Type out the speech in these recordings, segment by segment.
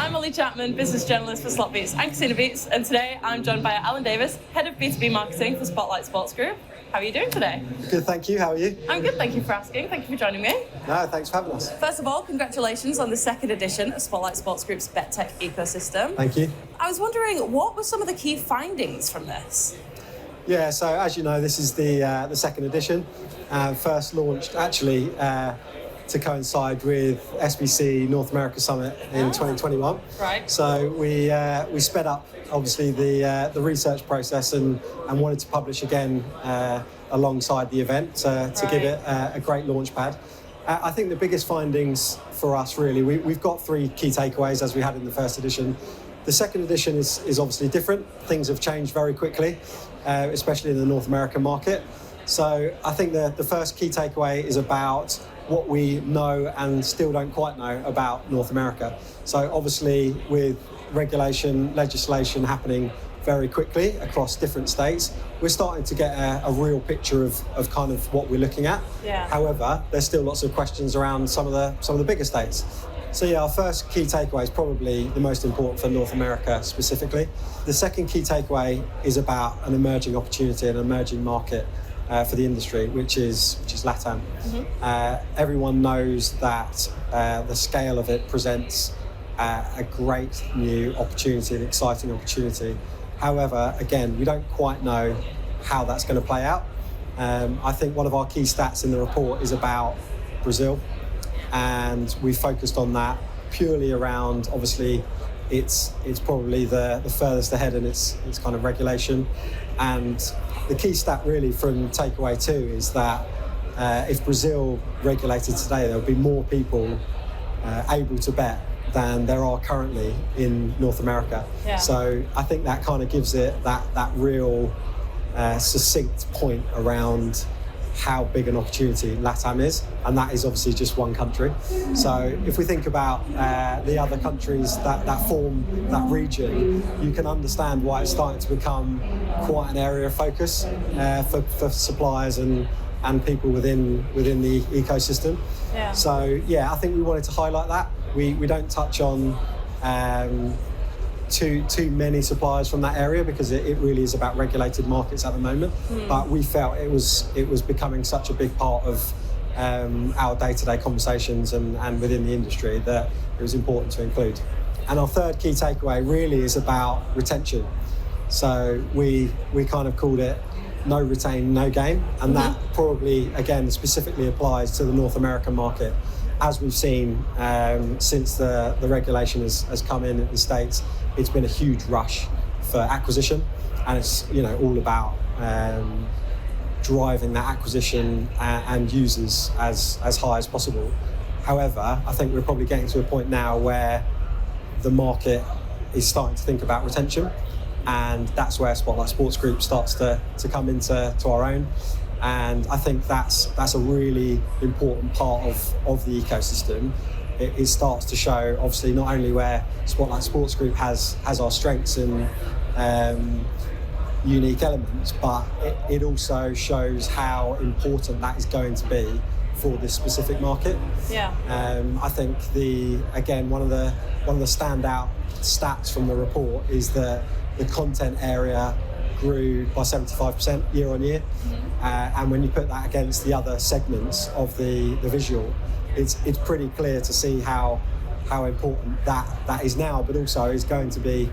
I'm Ollie Chapman, business journalist for SlotBeats and Casino Beats, and today I'm joined by Alan Davis, head of B2B marketing for Spotlight Sports Group. How are you doing today? Good, thank you. How are you? I'm good, thank you for asking. Thank you for joining me. No, thanks for having us. First of all, congratulations on the second edition of Spotlight Sports Group's BetTech ecosystem. Thank you. I was wondering, what were some of the key findings from this? Yeah, so as you know, this is the second edition. First launched actually to coincide with SBC North America Summit in 2021. Right. So we sped up obviously the research process and wanted to publish again alongside the event to give it a great launch pad. I think the biggest findings for us really, we've got three key takeaways as we had in the first edition. The second edition is obviously different. Things have changed very quickly, especially in the North American market. So I think the first key takeaway is about what we know and still don't quite know about North America. So obviously with regulation, legislation happening very quickly across different states, we're starting to get a real picture of kind of what we're looking at. Yeah. However, there's still lots of questions around some of the bigger states. So yeah, our first key takeaway is probably the most important for North America specifically. The second key takeaway is about an emerging opportunity, an emerging market for the industry, which is LATAM. Mm-hmm. Everyone knows that the scale of it presents a great new opportunity, an exciting opportunity. However, again, we don't quite know how that's going to play out. I think one of our key stats in the report is about Brazil, and we focused on that purely around, obviously, it's probably the furthest ahead in its kind of regulation. And the key stat really from takeaway 2 is that if Brazil regulated today, there would be more people able to bet than there are currently in North America. Yeah. So I think that kind of gives it that real succinct point around how big an opportunity LATAM is, and that is obviously just one country. So if we think about the other countries that form that region, you can understand why it's starting to become quite an area of focus for suppliers and people within the ecosystem. Yeah. So yeah, I think we wanted to highlight that. We don't touch on too many suppliers from that area because it really is about regulated markets at the moment. But we felt it was becoming such a big part of our day-to-day conversations and within the industry that it was important to include. And our third key takeaway really is about retention. So we kind of called it no retain, no game, and that probably again specifically applies to the North American market. As we've seen since the regulation has come in the States, it's been a huge rush for acquisition, and it's all about driving that acquisition and users as high as possible. However, I think we're probably getting to a point now where the market is starting to think about retention, and that's where Spotlight Sports Group starts to come into our own. And I think that's a really important part of the ecosystem. It starts to show, obviously, not only where Spotlight Sports Group has our strengths and unique elements, but it also shows how important that is going to be for this specific market. Yeah. I think one of the standout stats from the report is that the content area grew by 75% year on year. And when you put that against the other segments of the visual, it's pretty clear to see how important that is now, but also is going to be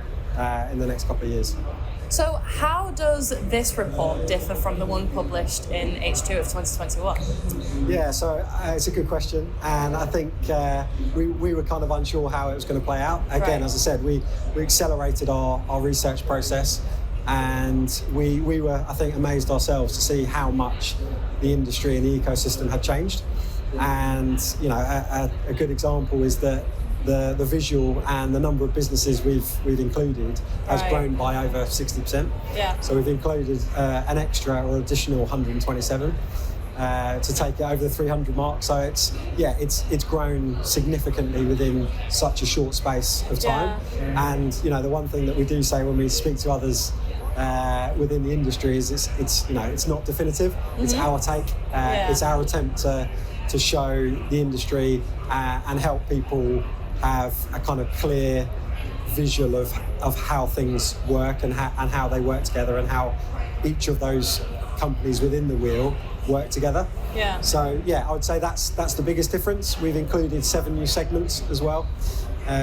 in the next couple of years. So how does this report differ from the one published in H2 of 2021? Yeah, so it's a good question, and I think we were kind of unsure how it was going to play out. Again, as I said, we accelerated our research process, and we were, I think, amazed ourselves to see how much the industry and the ecosystem had changed. And a good example is that the visual and the number of businesses we've included has grown by over 60%. Yeah. So we've included an extra or additional 127 to take it over the 300 mark. So it's grown significantly within such a short space of time. Yeah. And the one thing that we do say when we speak to others within the industry is it's not definitive. Mm-hmm. It's our take. It's our attempt to show the industry and help people have a kind of clear visual of how things work and how they work together and how each of those companies within the wheel work together. Yeah. So yeah, I would say that's the biggest difference. We've included 7 new segments as well.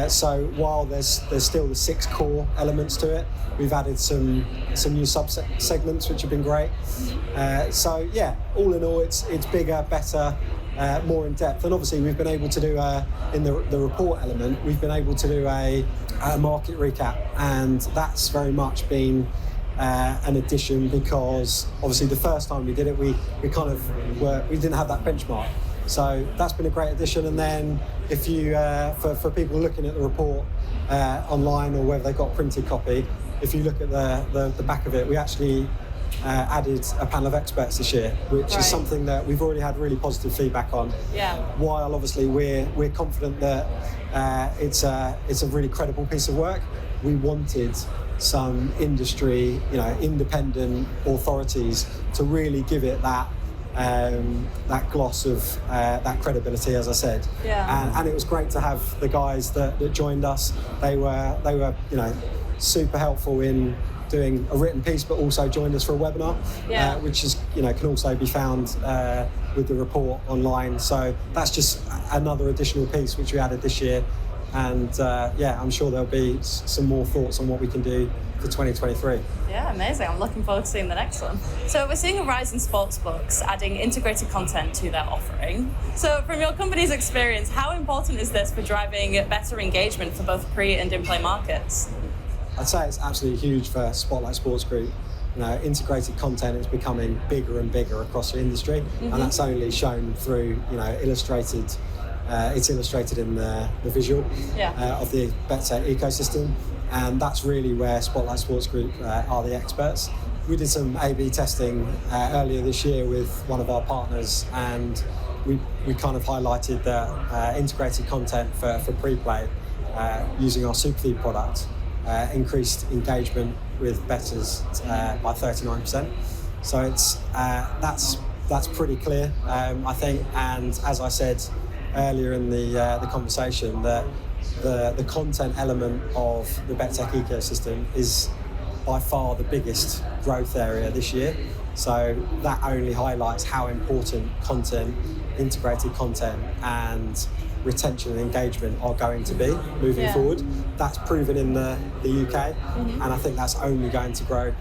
So while there's still the 6 core elements to it, we've added some new segments which have been great. So yeah, all in all, it's bigger, better, more in depth, and obviously we've been able to do in the report element, we've been able to do a market recap, and that's very much been an addition because obviously the first time we did it, we didn't have that benchmark. So that's been a great addition. And then if you, for people looking at the report online or whether they've got printed copy, if you look at the back of it, we actually added a panel of experts this year, which is something that we've already had really positive feedback on. Yeah. While obviously we're confident that it's a really credible piece of work, we wanted some industry, independent authorities to really give it that gloss of that credibility, as I said. Yeah. And it was great to have the guys that joined us. They were super helpful in doing a written piece, but also joined us for a webinar, which is can also be found with the report online. So that's just another additional piece which we added this year. And I'm sure there'll be some more thoughts on what we can do for 2023. Yeah, amazing. I'm looking forward to seeing the next one. So we're seeing a rise in sportsbooks adding integrated content to their offering. So from your company's experience, how important is this for driving better engagement for both pre and in-play markets? I'd say it's absolutely huge for Spotlight Sports Group. Integrated content is becoming bigger and bigger across the industry, and that's only shown through illustrated. It's illustrated in the visual of the BetTech ecosystem, and that's really where Spotlight Sports Group are the experts. We did some A/B testing earlier this year with one of our partners, and we kind of highlighted that integrated content for pre-play using our Superfeed product increased engagement with bettors by 39%. So it's that's pretty clear, I think. And as I said earlier in the conversation, that the content element of the BetTech ecosystem is by far the biggest growth area this year. So that only highlights how important content, integrated content, and retention and engagement are going to be moving forward. That's proven in the UK, and I think that's only going to grow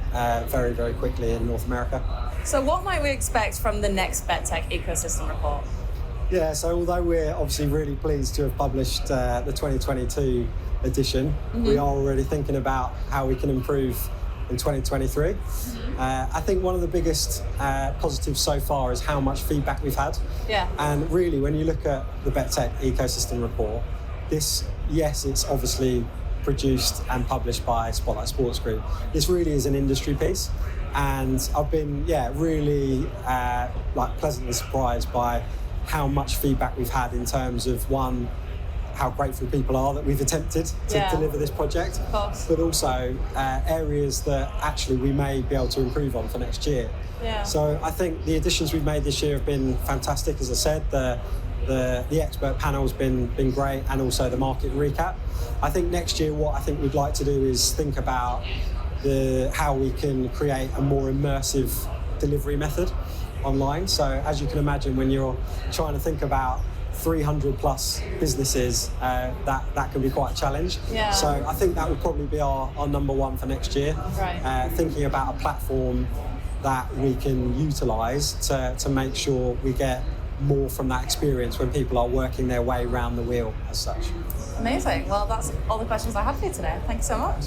very, very quickly in North America. So what might we expect from the next BetTech ecosystem report? Yeah, so although we're obviously really pleased to have published the 2022 edition, we are already thinking about how we can improve in 2023. I think one of the biggest positives so far is how much feedback we've had. Yeah. And really, when you look at the BetTech ecosystem report, it's obviously produced and published by Spotlight Sports Group. This really is an industry piece, and I've been really pleasantly surprised by how much feedback we've had in terms of, one, how grateful people are that we've attempted to deliver this project, but also areas that actually we may be able to improve on for next year. Yeah. So I think the additions we've made this year have been fantastic. As I said, the expert panel's been great, and also the market recap. I think next year what I think we'd like to do is think about how we can create a more immersive delivery method online. So as you can imagine, when you're trying to think about 300 plus businesses, that can be quite a challenge. Yeah. So I think that would probably be our number one for next year. Right. Thinking about a platform that we can utilise to make sure we get more from that experience when people are working their way around the wheel as such. Amazing. Well, that's all the questions I had for you today. Thank you so much.